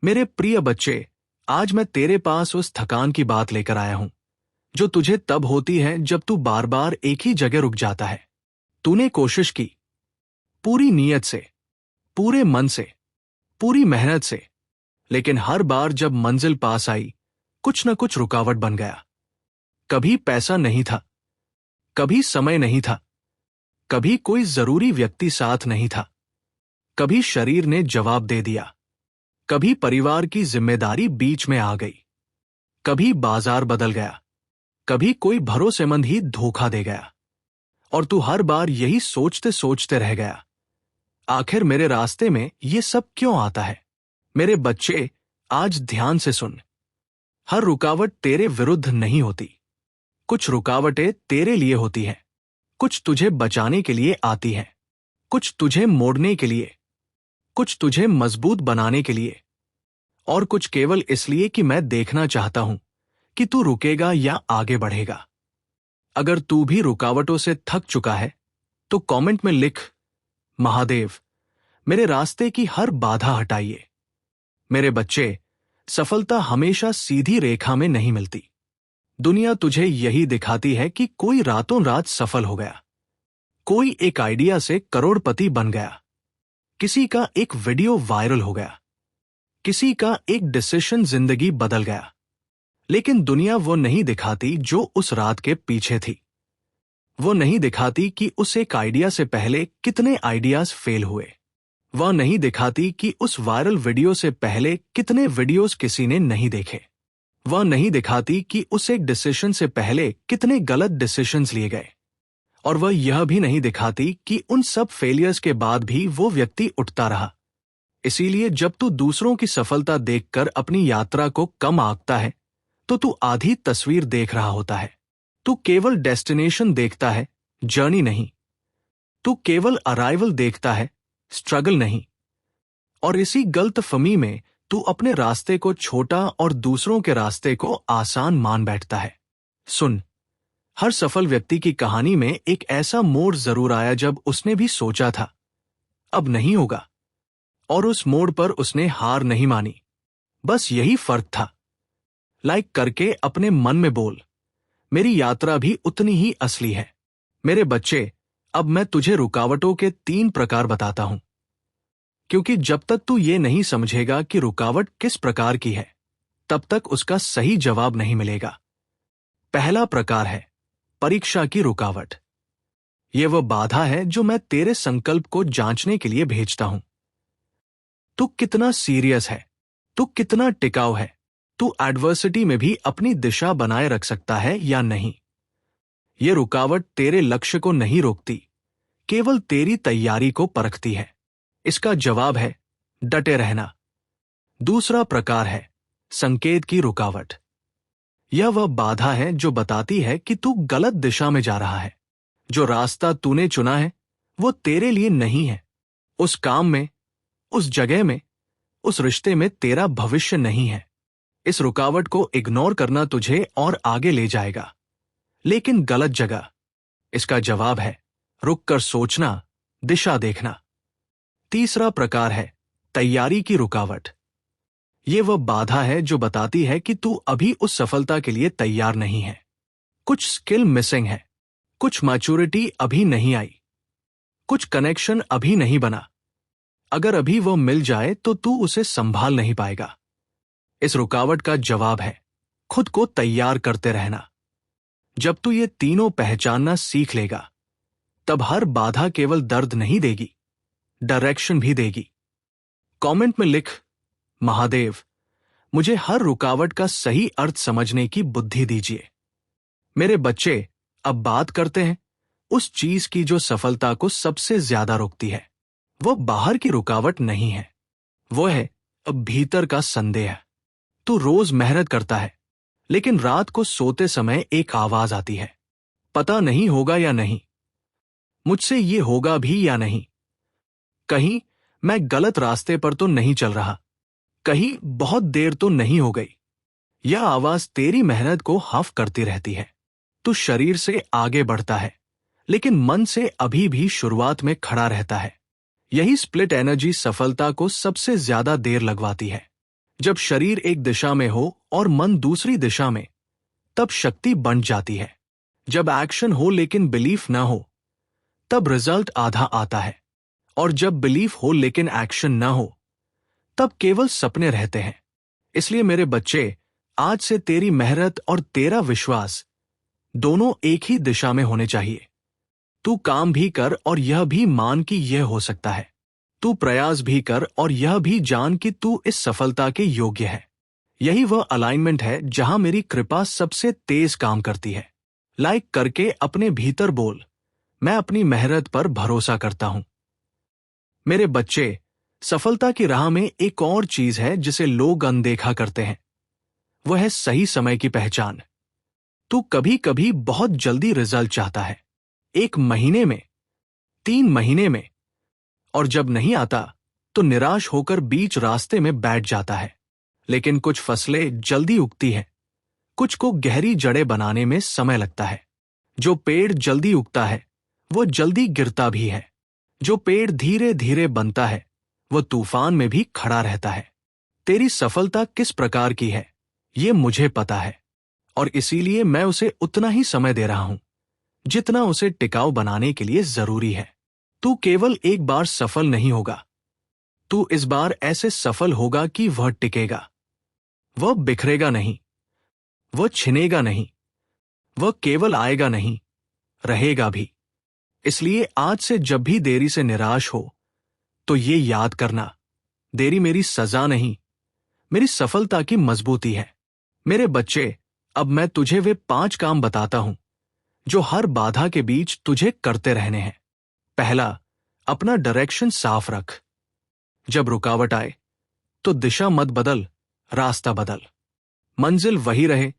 मेरे प्रिय बच्चे, आज मैं तेरे पास उस थकान की बात लेकर आया हूं जो तुझे तब होती है जब तू बार बार एक ही जगह रुक जाता है। तूने कोशिश की, पूरी नीयत से, पूरे मन से, पूरी मेहनत से, लेकिन हर बार जब मंजिल पास आई, कुछ न कुछ रुकावट बन गया। कभी पैसा नहीं था, कभी समय नहीं था, कभी कोई जरूरी व्यक्ति साथ नहीं था, कभी शरीर ने जवाब दे दिया, कभी परिवार की जिम्मेदारी बीच में आ गई, कभी बाजार बदल गया, कभी कोई भरोसेमंद ही धोखा दे गया, और तू हर बार यही सोचते सोचते रह गया, आखिर मेरे रास्ते में ये सब क्यों आता है। मेरे बच्चे, आज ध्यान से सुन। हर रुकावट तेरे विरुद्ध नहीं होती। कुछ रुकावटें तेरे लिए होती हैं, कुछ तुझे बचाने के लिए आती हैं, कुछ तुझे मोड़ने के लिए, कुछ तुझे मजबूत बनाने के लिए, और कुछ केवल इसलिए कि मैं देखना चाहता हूं कि तू रुकेगा या आगे बढ़ेगा। अगर तू भी रुकावटों से थक चुका है तो कमेंट में लिख, महादेव, मेरे रास्ते की हर बाधा हटाइए। मेरे बच्चे, सफलता हमेशा सीधी रेखा में नहीं मिलती। दुनिया तुझे यही दिखाती है कि कोई रातों रात सफल हो गया, कोई एक आइडिया से करोड़पति बन गया, किसी का एक वीडियो वायरल हो गया, किसी का एक डिसीजन जिंदगी बदल गया। लेकिन दुनिया वो नहीं दिखाती जो उस रात के पीछे थी। वो नहीं दिखाती कि उस एक आइडिया से पहले कितने आइडियाज फेल हुए। वह नहीं दिखाती कि उस वायरल वीडियो से पहले कितने वीडियोस किसी ने नहीं देखे। वह नहीं दिखाती कि उस एक डिसीजन से पहले कितने गलत डिसीजंस लिए गए। और वह यह भी नहीं दिखाती कि उन सब फेलियर्स के बाद भी वो व्यक्ति उठता रहा। इसीलिए जब तू दूसरों की सफलता देखकर अपनी यात्रा को कम आंकता है तो तू आधी तस्वीर देख रहा होता है। तू केवल डेस्टिनेशन देखता है, जर्नी नहीं। तू केवल अराइवल देखता है, स्ट्रगल नहीं। और इसी गलतफहमी में तू अपने रास्ते को छोटा और दूसरों के रास्ते को आसान मान बैठता है। सुन, हर सफल व्यक्ति की कहानी में एक ऐसा मोड़ जरूर आया जब उसने भी सोचा था, अब नहीं होगा, और उस मोड़ पर उसने हार नहीं मानी। बस यही फर्क था। लाइक करके अपने मन में बोल, मेरी यात्रा भी उतनी ही असली है। मेरे बच्चे, अब मैं तुझे रुकावटों के 3 प्रकार बताता हूं, क्योंकि जब तक तू ये नहीं समझेगा कि रुकावट किस प्रकार की है, तब तक उसका सही जवाब नहीं मिलेगा। पहला प्रकार है परीक्षा की रुकावट। यह वह बाधा है जो मैं तेरे संकल्प को जांचने के लिए भेजता हूं। तू कितना सीरियस है, तू कितना टिकाऊ है, तू एडवर्सिटी में भी अपनी दिशा बनाए रख सकता है या नहीं। यह रुकावट तेरे लक्ष्य को नहीं रोकती, केवल तेरी तैयारी को परखती है। इसका जवाब है डटे रहना। दूसरा प्रकार है संकेत की रुकावट। यह वह बाधा है जो बताती है कि तू गलत दिशा में जा रहा है। जो रास्ता तूने चुना है वो तेरे लिए नहीं है। उस काम में, उस जगह में, उस रिश्ते में तेरा भविष्य नहीं है। इस रुकावट को इग्नोर करना तुझे और आगे ले जाएगा, लेकिन गलत जगह। इसका जवाब है रुक कर सोचना, दिशा देखना। तीसरा प्रकार है तैयारी की रुकावट। यह वह बाधा है जो बताती है कि तू अभी उस सफलता के लिए तैयार नहीं है। कुछ स्किल मिसिंग है, कुछ मैच्योरिटी अभी नहीं आई, कुछ कनेक्शन अभी नहीं बना। अगर अभी वो मिल जाए तो तू उसे संभाल नहीं पाएगा। इस रुकावट का जवाब है खुद को तैयार करते रहना। जब तू ये तीनों पहचानना सीख लेगा, तब हर बाधा केवल दर्द नहीं देगी, डायरेक्शन भी देगी। कमेंट में लिख, महादेव, मुझे हर रुकावट का सही अर्थ समझने की बुद्धि दीजिए। मेरे बच्चे, अब बात करते हैं उस चीज की जो सफलता को सबसे ज्यादा रोकती है। वो बाहर की रुकावट नहीं है, वो है अब भीतर का संदेह। तू रोज मेहनत करता है, लेकिन रात को सोते समय एक आवाज आती है, पता नहीं होगा या नहीं, मुझसे ये होगा भी या नहीं, कहीं मैं गलत रास्ते पर तो नहीं चल रहा, कहीं बहुत देर तो नहीं हो गई। यह आवाज तेरी मेहनत को हफ करती रहती है। तू शरीर से आगे बढ़ता है, लेकिन मन से अभी भी शुरुआत में खड़ा रहता है। यही स्प्लिट एनर्जी सफलता को सबसे ज्यादा देर लगवाती है। जब शरीर एक दिशा में हो और मन दूसरी दिशा में, तब शक्ति बंट जाती है। जब एक्शन हो लेकिन बिलीफ ना हो, तब रिजल्ट आधा आता है। और जब बिलीफ हो लेकिन एक्शन ना हो, तब केवल सपने रहते हैं। इसलिए मेरे बच्चे, आज से तेरी मेहनत और तेरा विश्वास दोनों एक ही दिशा में होने चाहिए। तू काम भी कर और यह भी मान कि यह हो सकता है। तू प्रयास भी कर और यह भी जान कि तू इस सफलता के योग्य है। यही वह अलाइनमेंट है जहां मेरी कृपा सबसे तेज काम करती है। लाइक करके अपने भीतर बोल, मैं अपनी मेहनत पर भरोसा करता हूं। मेरे बच्चे, सफलता की राह में एक और चीज है जिसे लोग अनदेखा करते हैं। वह है सही समय की पहचान। तू कभी कभी बहुत जल्दी रिजल्ट चाहता है, 1 महीने में, 3 महीने में, और जब नहीं आता तो निराश होकर बीच रास्ते में बैठ जाता है। लेकिन कुछ फसलें जल्दी उगती हैं, कुछ को गहरी जड़ें बनाने में समय लगता है। जो पेड़ जल्दी उगता है वो जल्दी गिरता भी है। जो पेड़ धीरे धीरे बनता है वो तूफान में भी खड़ा रहता है। तेरी सफलता किस प्रकार की है ये मुझे पता है, और इसीलिए मैं उसे उतना ही समय दे रहा हूं जितना उसे टिकाऊ बनाने के लिए जरूरी है। तू केवल एक बार सफल नहीं होगा, तू इस बार ऐसे सफल होगा कि वह टिकेगा। वह बिखरेगा नहीं, वह छिनेगा नहीं, वह केवल आएगा नहीं, रहेगा भी। इसलिए आज से जब भी देरी से निराश हो तो ये याद करना, देरी मेरी सजा नहीं, मेरी सफलता की मजबूती है। मेरे बच्चे, अब मैं तुझे वे 5 काम बताता हूं जो हर बाधा के बीच तुझे करते रहने हैं। पहला, अपना डायरेक्शन साफ रख। जब रुकावट आए तो दिशा मत बदल, रास्ता बदल। मंजिल वही रहे,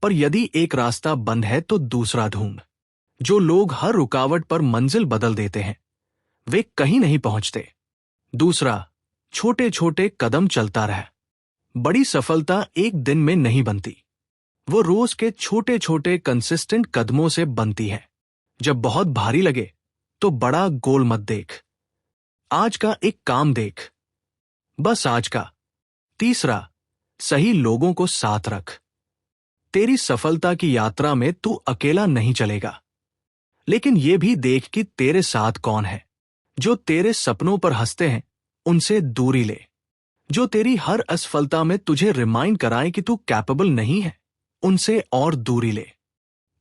पर यदि एक रास्ता बंद है तो दूसरा ढूंढ। जो लोग हर रुकावट पर मंजिल बदल देते हैं वे कहीं नहीं पहुंचते। दूसरा, छोटे छोटे कदम चलता रह। बड़ी सफलता एक दिन में नहीं बनती, वो रोज के छोटे छोटे कंसिस्टेंट कदमों से बनती है। जब बहुत भारी लगे तो बड़ा गोल मत देख, आज का एक काम देख, बस आज का। तीसरा, सही लोगों को साथ रख। तेरी सफलता की यात्रा में तू अकेला नहीं चलेगा, लेकिन ये भी देख कि तेरे साथ कौन है। जो तेरे सपनों पर हंसते हैं उनसे दूरी ले। जो तेरी हर असफलता में तुझे रिमाइंड कराए कि तू कैपेबल नहीं है, उनसे और दूरी ले।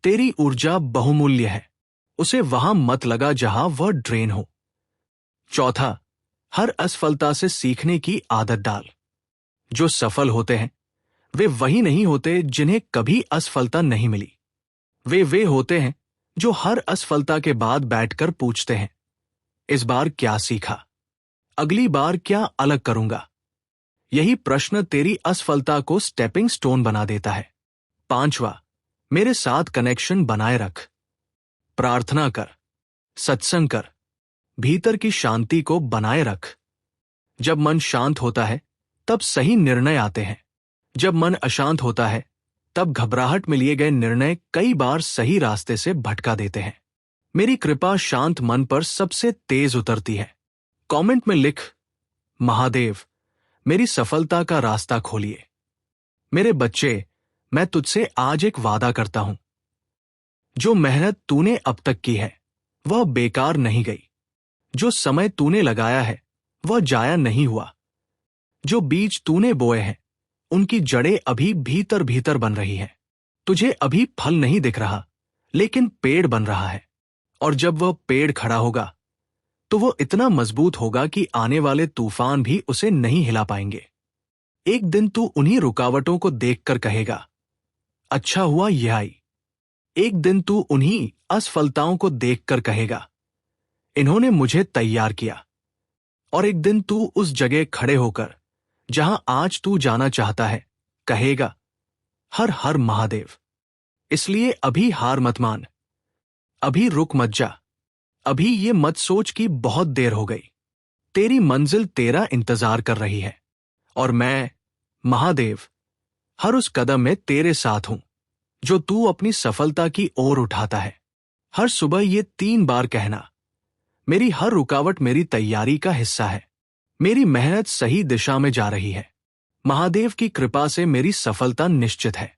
तेरी ऊर्जा बहुमूल्य है, उसे वहां मत लगा जहां वह ड्रेन हो। चौथा, हर असफलता से सीखने की आदत डाल। जो सफल होते हैं वे वही नहीं होते जिन्हें कभी असफलता नहीं मिली। वे होते हैं जो हर असफलता के बाद बैठकर पूछते हैं, इस बार क्या सीखा, अगली बार क्या अलग करूंगा। यही प्रश्न तेरी असफलता को स्टेपिंग स्टोन बना देता है। पांचवा, मेरे साथ कनेक्शन बनाए रख। प्रार्थना कर, सत्संग कर, भीतर की शांति को बनाए रख। जब मन शांत होता है तब सही निर्णय आते हैं। जब मन अशांत होता है तब घबराहट में लिए गए निर्णय कई बार सही रास्ते से भटका देते हैं। मेरी कृपा शांत मन पर सबसे तेज उतरती है। कमेंट में लिख, महादेव मेरी सफलता का रास्ता खोलिए। मेरे बच्चे, मैं तुझसे आज एक वादा करता हूं, जो मेहनत तूने अब तक की है वह बेकार नहीं गई। जो समय तूने लगाया है वह जाया नहीं हुआ। जो बीज तूने बोए हैं उनकी जड़ें अभी भीतर भीतर बन रही हैं। तुझे अभी फल नहीं दिख रहा, लेकिन पेड़ बन रहा है। और जब वह पेड़ खड़ा होगा तो वो इतना मजबूत होगा कि आने वाले तूफान भी उसे नहीं हिला पाएंगे। एक दिन तू उन्हीं रुकावटों को देखकर कहेगा, अच्छा हुआ यह आई। एक दिन तू उन्हीं असफलताओं को देखकर कहेगा, इन्होंने मुझे तैयार किया। और एक दिन तू उस जगह खड़े होकर जहां आज तू जाना चाहता है कहेगा, हर हर महादेव। इसलिए अभी हार मत मान, अभी रुक मत जा, अभी ये मत सोच कि बहुत देर हो गई। तेरी मंजिल तेरा इंतजार कर रही है, और मैं, महादेव, हर उस कदम में तेरे साथ हूं जो तू अपनी सफलता की ओर उठाता है। हर सुबह ये 3 बार कहना, मेरी हर रुकावट मेरी तैयारी का हिस्सा है। मेरी मेहनत सही दिशा में जा रही है। महादेव की कृपा से मेरी सफलता निश्चित है।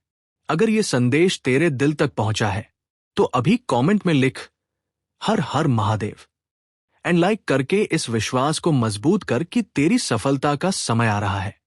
अगर ये संदेश तेरे दिल तक पहुंचा है तो अभी कमेंट में लिख हर हर महादेव एंड लाइक करके इस विश्वास को मजबूत कर कि तेरी सफलता का समय आ रहा है।